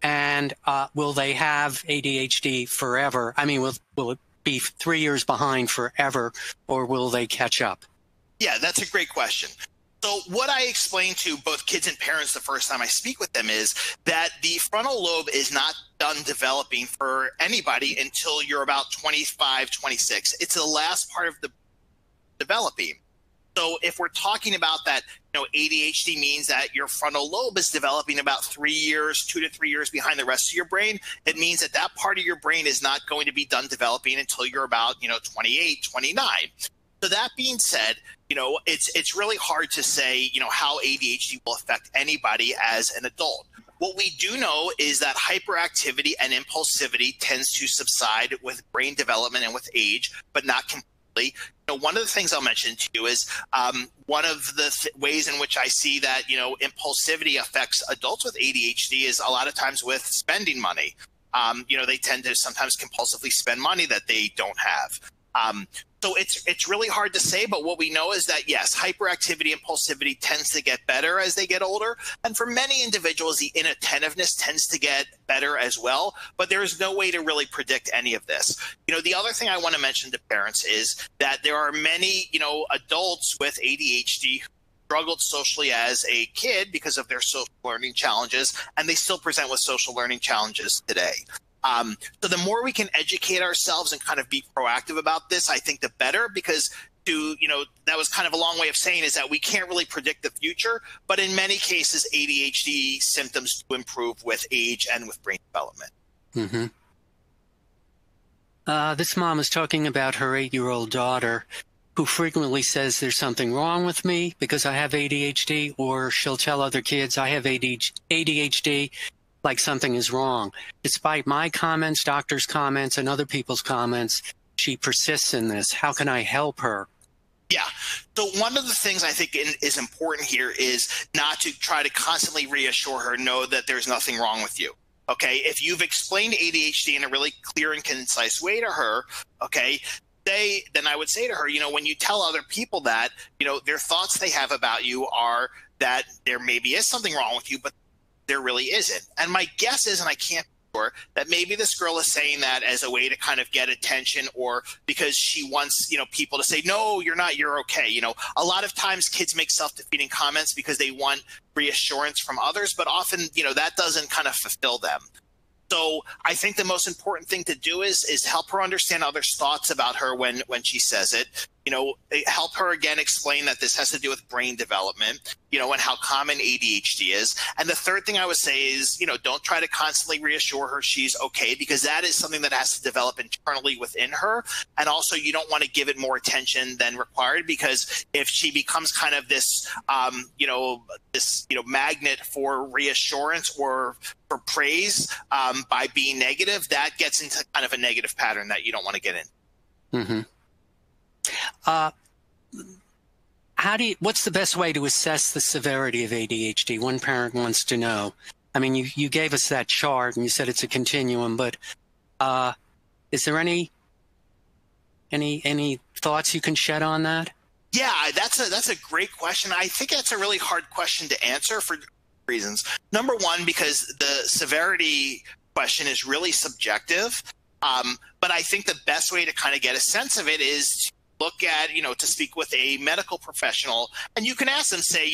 and will they have ADHD forever? I mean, will it be 3 years behind forever, or will they catch up? Yeah, that's a great question. So what I explain to both kids and parents the first time I speak with them is that the frontal lobe is not done developing for anybody until you're about 25, 26. It's the last part of the developing. So if we're talking about that, ADHD means that your frontal lobe is developing about 3 years, 2 to 3 years behind the rest of your brain. It means that that part of your brain is not going to be done developing until you're about, 28, 29. So that being said, it's really hard to say, how ADHD will affect anybody as an adult. What we do know is that hyperactivity and impulsivity tends to subside with brain development and with age, but not completely. One of the things I'll mention to you is one of the ways in which I see that, impulsivity affects adults with ADHD is a lot of times with spending money. They tend to sometimes compulsively spend money that they don't have. So it's really hard to say, but what we know is that, yes, hyperactivity and impulsivity tends to get better as they get older. And for many individuals, the inattentiveness tends to get better as well. But there is no way to really predict any of this. The other thing I want to mention to parents is that there are many, adults with ADHD who struggled socially as a kid because of their social learning challenges, and they still present with social learning challenges today. So the more we can educate ourselves and kind of be proactive about this, I think the better, because that was kind of a long way of saying is that we can't really predict the future, but in many cases, ADHD symptoms do improve with age and with brain development. Mm-hmm. This mom is talking about her 8-year-old daughter who frequently says there's something wrong with me because I have ADHD, or she'll tell other kids I have ADHD. Like something is wrong. Despite my comments, doctors' comments, and other people's comments, she persists in this. How can I help her? Yeah. So one of the things I think is important here is not to try to constantly reassure her, know that there's nothing wrong with you. Okay. If you've explained ADHD in a really clear and concise way to her, okay, then I would say to her, when you tell other people that, their thoughts they have about you are that there maybe is something wrong with you, but there really isn't. And my guess is, and I can't be sure, that maybe this girl is saying that as a way to kind of get attention, or because she wants, people to say, no, you're not, you're okay. A lot of times kids make self-defeating comments because they want reassurance from others, but often, that doesn't kind of fulfill them. So I think the most important thing to do is help her understand others' thoughts about her when she says it. Help her again explain that this has to do with brain development, and how common ADHD is. And the third thing I would say is, don't try to constantly reassure her she's okay, because that is something that has to develop internally within her. And also, you don't want to give it more attention than required, because if she becomes kind of this, magnet for reassurance or for praise by being negative, that gets into kind of a negative pattern that you don't want to get in. Mm-hmm. What's the best way to assess the severity of ADHD? One parent wants to know. I mean, you gave us that chart and you said it's a continuum, but is there any thoughts you can shed on that? Yeah, that's a great question. I think that's a really hard question to answer for reasons. Number one, because the severity question is really subjective. But I think the best way to kind of get a sense of it is to look at, to speak with a medical professional, and you can ask them, say,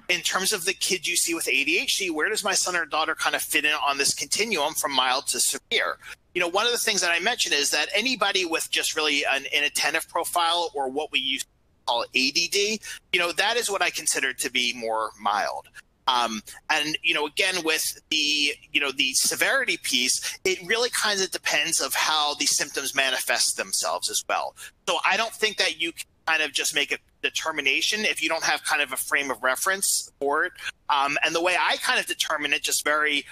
in terms of the kid you see with ADHD, where does my son or daughter kind of fit in on this continuum from mild to severe? One of the things that I mentioned is that anybody with just really an inattentive profile, or what we used to call ADD, that is what I consider to be more mild. And, again, with the severity piece, it really kind of depends of how the symptoms manifest themselves as well. So I don't think that you can kind of just make a determination if you don't have kind of a frame of reference for it. And the way I kind of determine it, just very,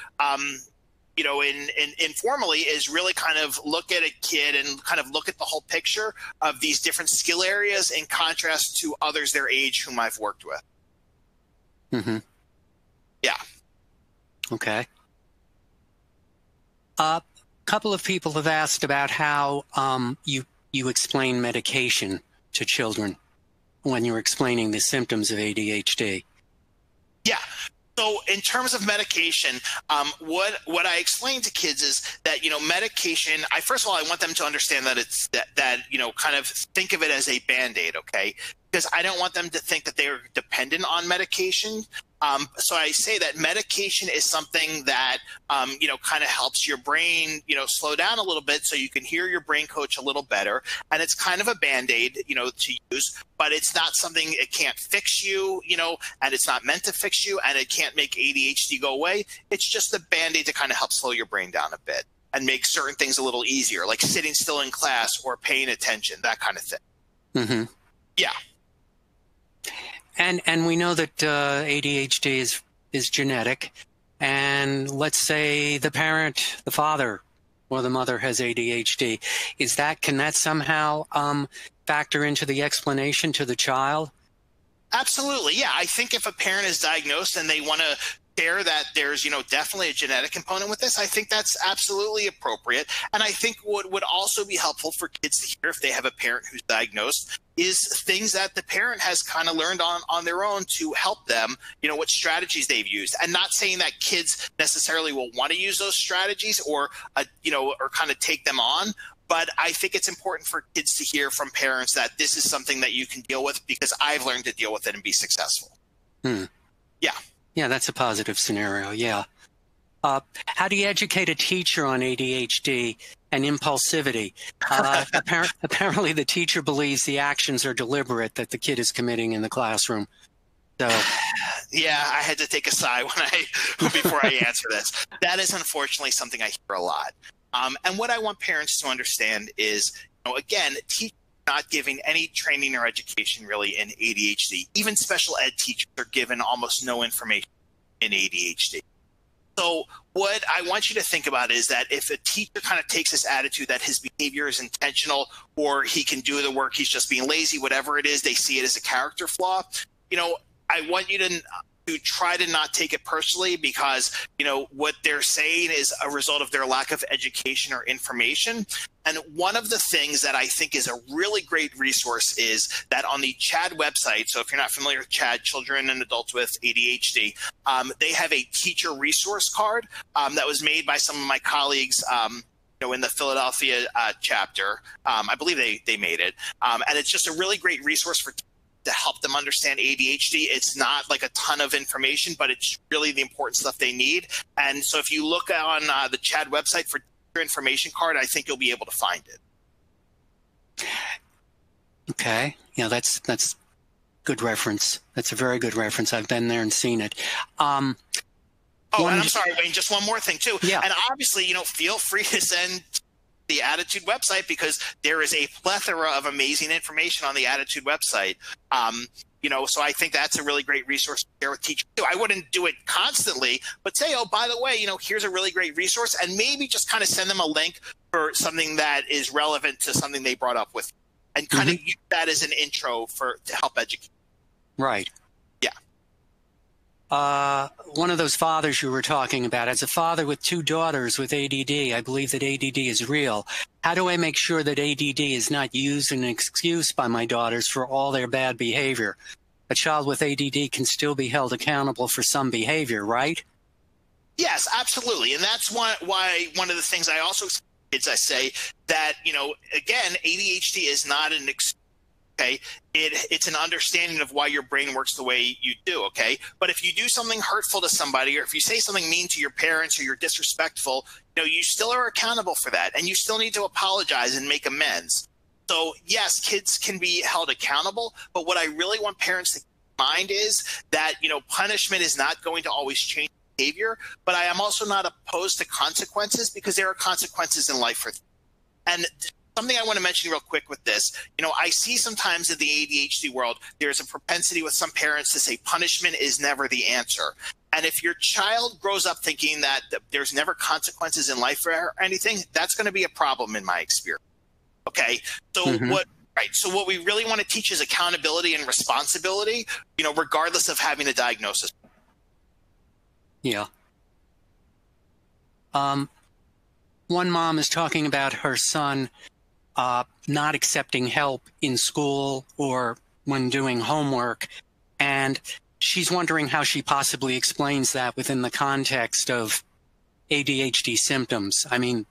informally, is really kind of look at a kid and kind of look at the whole picture of these different skill areas in contrast to others their age whom I've worked with. Mm-hmm. Yeah. Okay. A couple of people have asked about how you explain medication to children when you're explaining the symptoms of ADHD. Yeah. So in terms of medication, what I explain to kids is that, medication, first of all, I want them to understand that it's that kind of think of it as a Band-Aid, okay? Because I don't want them to think that they're dependent on medication. So I say that medication is something that, kind of helps your brain, slow down a little bit so you can hear your brain coach a little better. And it's kind of a Band-Aid, to use, but it's not something, it can't fix you, and it's not meant to fix you, and it can't make ADHD go away. It's just a Band-Aid to kind of help slow your brain down a bit and make certain things a little easier, like sitting still in class or paying attention, that kind of thing. Mm-hmm. Yeah. And we know that ADHD is genetic, and let's say the parent, the father or the mother has ADHD. Can that somehow factor into the explanation to the child? Absolutely. Yeah. I think if a parent is diagnosed and they want to share that there's, definitely a genetic component with this, I think that's absolutely appropriate. And I think what would also be helpful for kids to hear if they have a parent who's diagnosed is things that the parent has kind of learned on their own to help them, what strategies they've used. And not saying that kids necessarily will want to use those strategies or kind of take them on. But I think it's important for kids to hear from parents that this is something that you can deal with because I've learned to deal with it and be successful. Yeah. Yeah, that's a positive scenario. Yeah. How do you educate a teacher on ADHD and impulsivity? Apparently, the teacher believes the actions are deliberate that the kid is committing in the classroom. So, yeah, I had to take a sigh before I answer this. That is unfortunately something I hear a lot. And what I want parents to understand is, again, teachers not giving any training or education really in ADHD. Even special ed teachers are given almost no information in ADHD. So what I want you to think about is that if a teacher kind of takes this attitude that his behavior is intentional or he can do the work, he's just being lazy, whatever it is, they see it as a character flaw. I want you to try to not take it personally because, what they're saying is a result of their lack of education or information. And one of the things that I think is a really great resource is that on the CHAD website, so if you're not familiar with CHAD, Children and Adults with ADHD, they have a teacher resource card that was made by some of my colleagues in the Philadelphia chapter. I believe they made it. And it's just a really great resource for to help them understand ADHD. It's not like a ton of information, but it's really the important stuff they need. And so if you look on the CHAD website for your information card, I think you'll be able to find it. Okay. Yeah, that's good reference. That's a very good reference. I've been there and seen it. And I'm sorry, Wayne, just one more thing too. Yeah. And obviously, feel free to send the Attitude website because there is a plethora of amazing information on the Attitude website. So I think that's a really great resource to share with teachers too. I wouldn't do it constantly, but say, oh, by the way, here's a really great resource, and maybe just kind of send them a link for something that is relevant to something they brought up with, and kind of use that as an intro to help educate. Right. Yeah. One of those fathers you were talking about, as a father with 2 daughters with ADD, I believe that ADD is real. How do I make sure that ADD is not used as an excuse by my daughters for all their bad behavior? A child with ADD can still be held accountable for some behavior, right? Yes, absolutely. And that's why one of the things I also kids, I say that, again, ADHD is not an excuse. Okay, it's an understanding of why your brain works the way you do. Okay, but if you do something hurtful to somebody, or if you say something mean to your parents, or you're disrespectful, you still are accountable for that, and you still need to apologize and make amends. So yes, kids can be held accountable, but what I really want parents to keep in mind is that punishment is not going to always change behavior. But I am also not opposed to consequences because there are consequences in life for. And something I want to mention real quick with this, I see sometimes in the ADHD world, there's a propensity with some parents to say punishment is never the answer. And if your child grows up thinking that there's never consequences in life or anything, that's going to be a problem in my experience. Okay, so So what we really want to teach is accountability and responsibility, regardless of having a diagnosis. Yeah. One mom is talking about her son not accepting help in school or when doing homework, and she's wondering how she possibly explains that within the context of ADHD symptoms. I mean,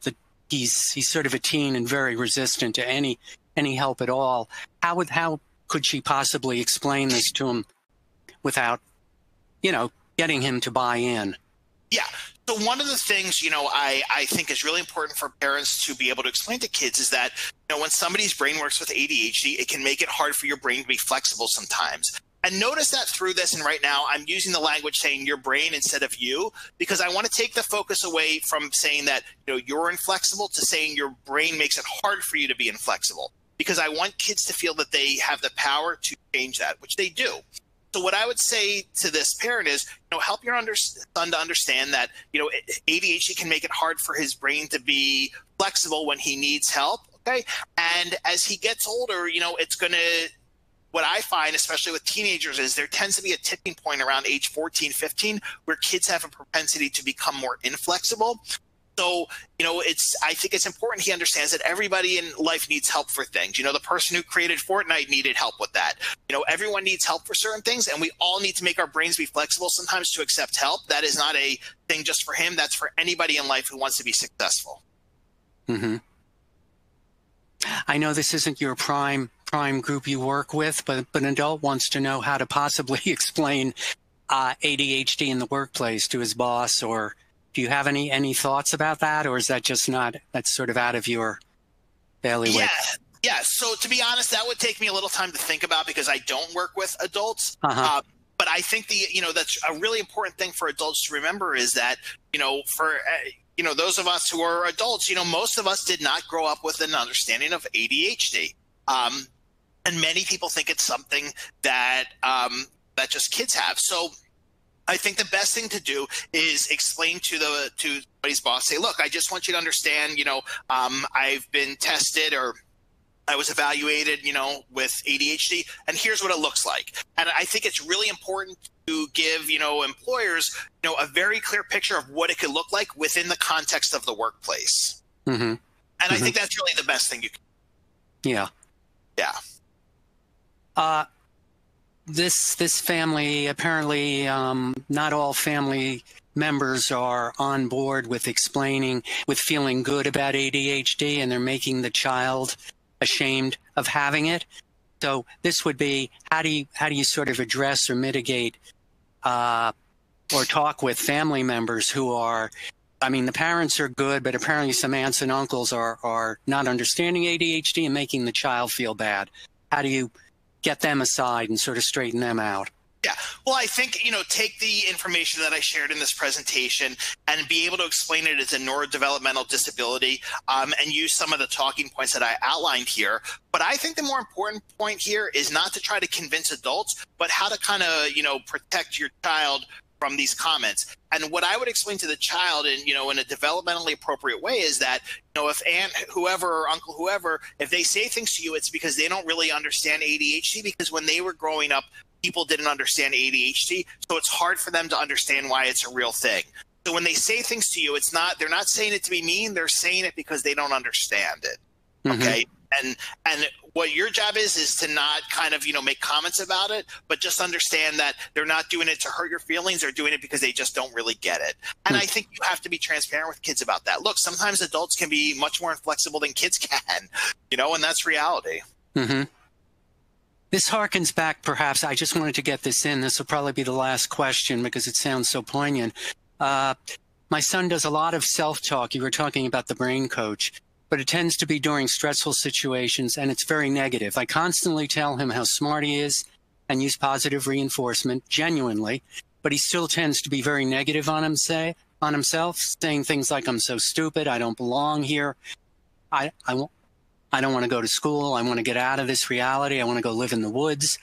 he's sort of a teen and very resistant to any help at all. How could she possibly explain this to him without, getting him to buy in? Yeah. So one of the things, I think is really important for parents to be able to explain to kids is that, when somebody's brain works with ADHD, it can make it hard for your brain to be flexible sometimes. And notice that through this, and right now I'm using the language saying your brain instead of you, because I want to take the focus away from saying that, you're inflexible to saying your brain makes it hard for you to be inflexible, because I want kids to feel that they have the power to change that, which they do. So what I would say to this parent is, help your son to understand that, ADHD can make it hard for his brain to be flexible when he needs help. Okay. And as he gets older, what I find, especially with teenagers, is there tends to be a tipping point around age 14, 15, where kids have a propensity to become more inflexible. So, I think it's important he understands that everybody in life needs help for things. The person who created Fortnite needed help with that. Everyone needs help for certain things, and we all need to make our brains be flexible sometimes to accept help. That is not a thing just for him. That's for anybody in life who wants to be successful. Mm-hmm. I know this isn't your prime group you work with, but an adult wants to know how to possibly explain ADHD in the workplace to his boss, or do you have any thoughts about that, or is that just that's sort of out of your bailiwick? Yeah. So to be honest, that would take me a little time to think about because I don't work with adults. But I think that's a really important thing for adults to remember is that, for those of us who are adults, most of us did not grow up with an understanding of ADHD. And many people think it's something that just kids have. So I think the best thing to do is explain to somebody's boss, say, look, I just want you to understand, I've been tested or I was evaluated, with ADHD, and here's what it looks like. And I think it's really important to give, employers, a very clear picture of what it could look like within the context of the workplace. Mm-hmm. And I think that's really the best thing you can do. Yeah. Yeah. This family, apparently not all family members are on board with feeling good about ADHD, and they're making the child ashamed of having it. So this would be, how do you sort of address or mitigate or talk with family members who are, the parents are good, but apparently some aunts and uncles are not understanding ADHD and making the child feel bad. How do you get them aside and sort of straighten them out? Yeah. Well, I think, take the information that I shared in this presentation and be able to explain it as a neurodevelopmental disability and use some of the talking points that I outlined here. But I think the more important point here is not to try to convince adults, but how to kind of, protect your child from these comments. And what I would explain to the child in a developmentally appropriate way is that, if aunt whoever or uncle whoever, if they say things to you, it's because they don't really understand ADHD, because when they were growing up, people didn't understand ADHD. So it's hard for them to understand why it's a real thing. So when they say things to you, they're not saying it to be mean. They're saying it because they don't understand it. Okay. And what your job is to not kind of, make comments about it, but just understand that they're not doing it to hurt your feelings. They're doing it because they just don't really get it. And I think you have to be transparent with kids about that. Look, sometimes adults can be much more inflexible than kids can, and that's reality. Mm-hmm. This harkens back, perhaps, I just wanted to get this in. This will probably be the last question because it sounds so poignant. My son does a lot of self-talk. You were talking about the brain coach. But it tends to be during stressful situations, and it's very negative. I constantly tell him how smart he is and use positive reinforcement, genuinely, but he still tends to be very negative on himself, saying things like, I'm so stupid, I don't belong here, I don't want to go to school, I want to get out of this reality, I want to go live in the woods.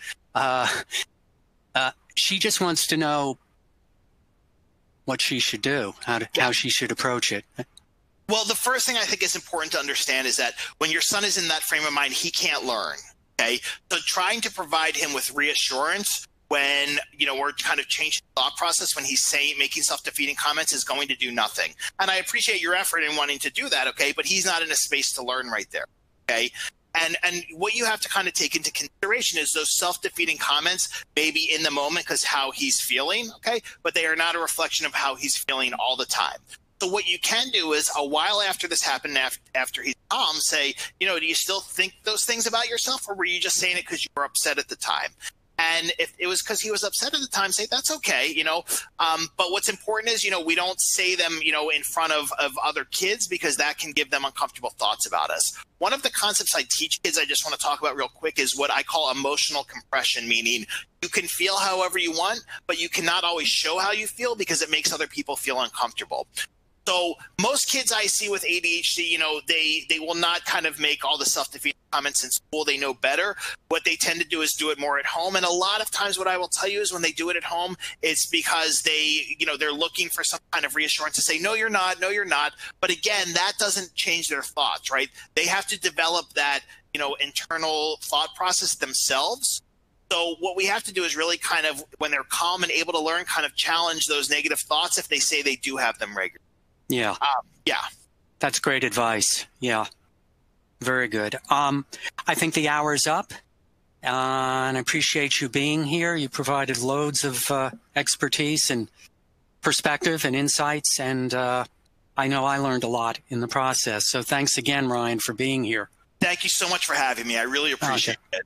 She just wants to know what she should do, how she should approach it. Well, the first thing I think is important to understand is that when your son is in that frame of mind, he can't learn. Okay. So trying to provide him with reassurance when, we're kind of changing the thought process, when he's making self-defeating comments, is going to do nothing. And I appreciate your effort in wanting to do that. Okay. But he's not in a space to learn right there. Okay. And what you have to kind of take into consideration is those self-defeating comments may be in the moment because how he's feeling. Okay. But they are not a reflection of how he's feeling all the time. So what you can do is, a while after this happened, after he's calm, say, do you still think those things about yourself, or were you just saying it because you were upset at the time? And if it was because he was upset at the time, say, that's okay, but what's important is, we don't say them, in front of other kids, because that can give them uncomfortable thoughts about us. One of the concepts I teach kids, I just want to talk about real quick, is what I call emotional compression, meaning you can feel however you want, but you cannot always show how you feel because it makes other people feel uncomfortable. So most kids I see with ADHD, they will not kind of make all the self-defeating comments in school. They know better. What they tend to do is do it more at home. And a lot of times what I will tell you is when they do it at home, it's because they're looking for some kind of reassurance to say, no, you're not. No, you're not. But again, that doesn't change their thoughts, right? They have to develop that, internal thought process themselves. So what we have to do is really kind of, when they're calm and able to learn, kind of challenge those negative thoughts if they say they do have them regularly. Yeah. Yeah. That's great advice. Yeah. Very good. I think the hour's up, and I appreciate you being here. You provided loads of expertise and perspective and insights, and I know I learned a lot in the process. So thanks again, Ryan, for being here. Thank you so much for having me. I really appreciate it.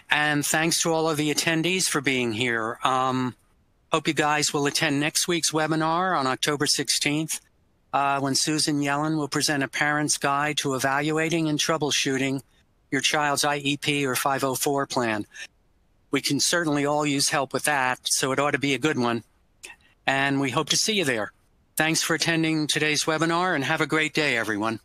And thanks to all of the attendees for being here. Hope you guys will attend next week's webinar on October 16th, when Susan Yellen will present a parent's guide to evaluating and troubleshooting your child's IEP or 504 plan. We can certainly all use help with that, so it ought to be a good one. And we hope to see you there. Thanks for attending today's webinar, and have a great day, everyone.